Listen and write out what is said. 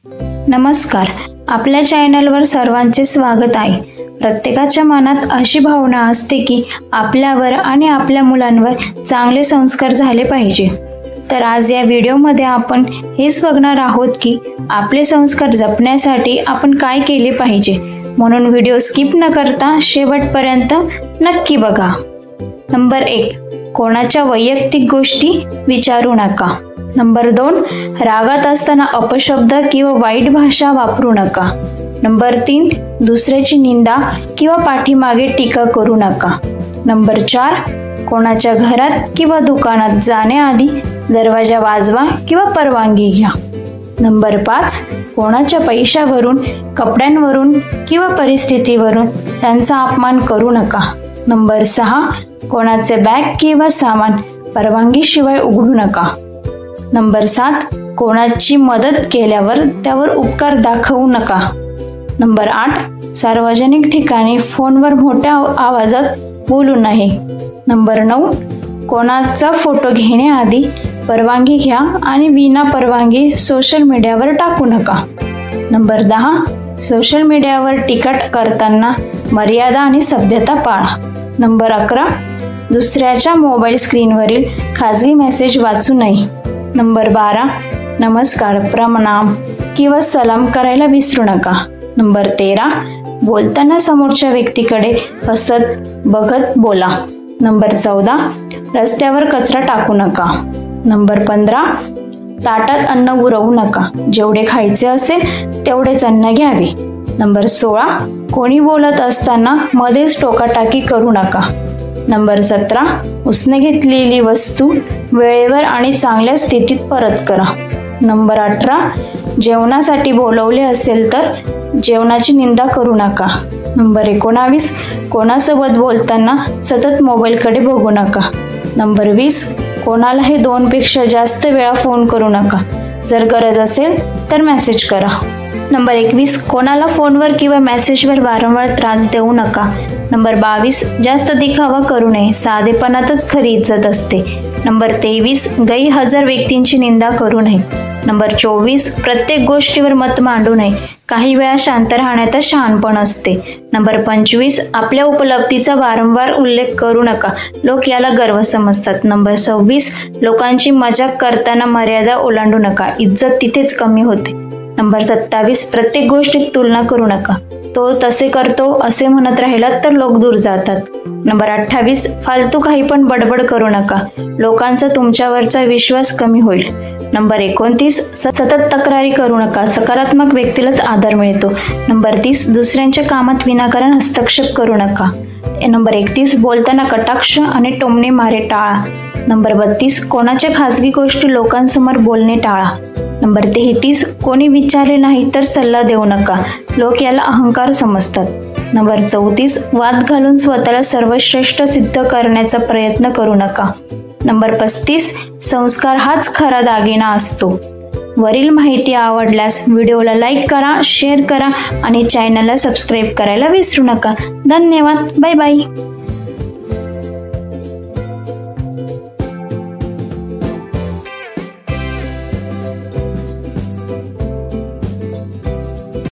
नमस्कार, आपल्या चॅनलवर सर्वांचे स्वागत आहे। प्रत्येकाच्या मनात अशी भावना असते की आपल्यावर आणि आपल्या मुलांवर चांगले संस्कार झाले पाहिजे। तर आज या व्हिडिओमध्ये आपण हेच बघणार आहोत की आपले संस्कार जपण्यासाठी आपण काय केले पाहिजे। म्हणून व्हिडिओ स्किप न करता शेवटपर्यंत नक्की बघा। नंबर 1, कोणाच्या वैयक्तिक गोष्टी विचारू नका। नंबर 2, रागात असताना अपशब्द किंवा वाईट भाषा वापरू नका। नंबर 3, दुसऱ्याची निंदा किंवा पाठीमागे टीका करू नका। नंबर 4, कोणाच्या घरात किंवा दुकानात जाण्याआधी दरवाजा वाजवा किंवा परवानगी घ्या। नंबर 5, कोणाच्या पैशावरून, कपड्यांवरून किंवा परिस्थितीवरून त्यांचा अपमान करू नका। नंबर 6, कोणाचे बॅग किंवा सामान परवानगीशिवाय उघडू नका। नंबर 7, कोणाची मदत केल्यावर त्यावर उपकार दाखवू नका। नंबर 8, सार्वजनिक ठिकाणी फोनवर मोठ्या आवाजात बोलू नये। नंबर 9, कोणाचा फोटो घेण्याआधी परवानगी घ्या आणि विना परवानगी सोशल मीडियावर टाकू नका। नंबर 10, सोशल मीडियावर टीका करताना मर्यादा आणि सभ्यता पाळा। नंबर 11, दुसऱ्याच्या मोबाईल स्क्रीनवरील खाजगी मेसेज वाचू नये। नंबर 12, नमस्कार, प्रणाम किंवा सलाम करायला विसरू नका। नंबर 13, बोलताना समोरच्या व्यक्तीकडे हसत बघत बोला। नंबर 14, रस्त्यावर कचरा टाकू नका। नंबर 15, ताटात अन्न उरवू नका, जेवढे खायचे असेल तेवढेच अन्न घ्यावे। नंबर 16, कोणी बोलत असताना मध्येच टोकाटाकी करू नका। नंबर 17, उसने घेतलेली वस्तू वेळेवर आणि चांगल्या स्थितीत परत करा। नंबर 18, जेवणासाठी बोलवले असेल तर जेवणाची निंदा करू नका। नंबर 19, कोणासोबत बोलताना सतत मोबाईलकडे बघू नका। नंबर 20, कोणालाही 2 पेक्षा जास्त वेळा फोन करू नका, जर गरज असेल तर मेसेज करा। नंबर 21, कोणाला फोनवर किंवा मेसेजवर वारंवार त्रास देऊ नका। नंबर 22, जास्त दिखावा करू नये, साधेपणातच खरी इज्जत असते। नंबर 23, गैरहजर व्यक्तींची निंदा करू नये। नंबर 24, प्रत्येक गोष्टीवर मत मांडू नये, काही वेळा शांत राहण्यातच शहाणपण असते। नंबर 25, आपल्या उपलब्धीचा वारंवार उल्लेख करू नका, लोक याला गर्व समजतात। नंबर 26, लोकांची मजाक करताना मर्यादा ओलांडू नका, इज्जत तिथेच कमी होते। नंबर 27, प्रत्येक गोष्टीत तुलना करू नका, तो तसे करतो असे म्हणत राहिलात तर लोक दूर जातात। नंबर 28, फालतू काही पण बडबड करू नका, लोकांचा तुमच्यावरचा विश्वास कमी होईल। नंबर 29, सतत तक्रारी करू नका, सकारात्मक व्यक्तीलाच आदर मिळतो। नंबर 30, दुसऱ्यांच्या कामात विनाकारण हस्तक्षेप करू नका। नंबर 31, बोलताना कटाक्ष आणि टोमणे मारे टाळा। नंबर 32, कोणाच्या खाजगी गोष्टी लोकांसमोर बोलणे टाळा। नंबर 33, कोणी विचारले नाही तर सल्ला देऊ नका, लोक याला अहंकार समजतात। नंबर 34, वाद घालून स्वतःला सर्वश्रेष्ठ सिद्ध करण्याचा प्रयत्न करू नका। नंबर 35, संस्कार हाच खरा दागिना असतो। वरील माहिती आवडल्यास व्हिडिओला लाईक करा, शेअर करा आणि चॅनलला सबस्क्राईब करायला विसरू नका। धन्यवाद, बाय बाय।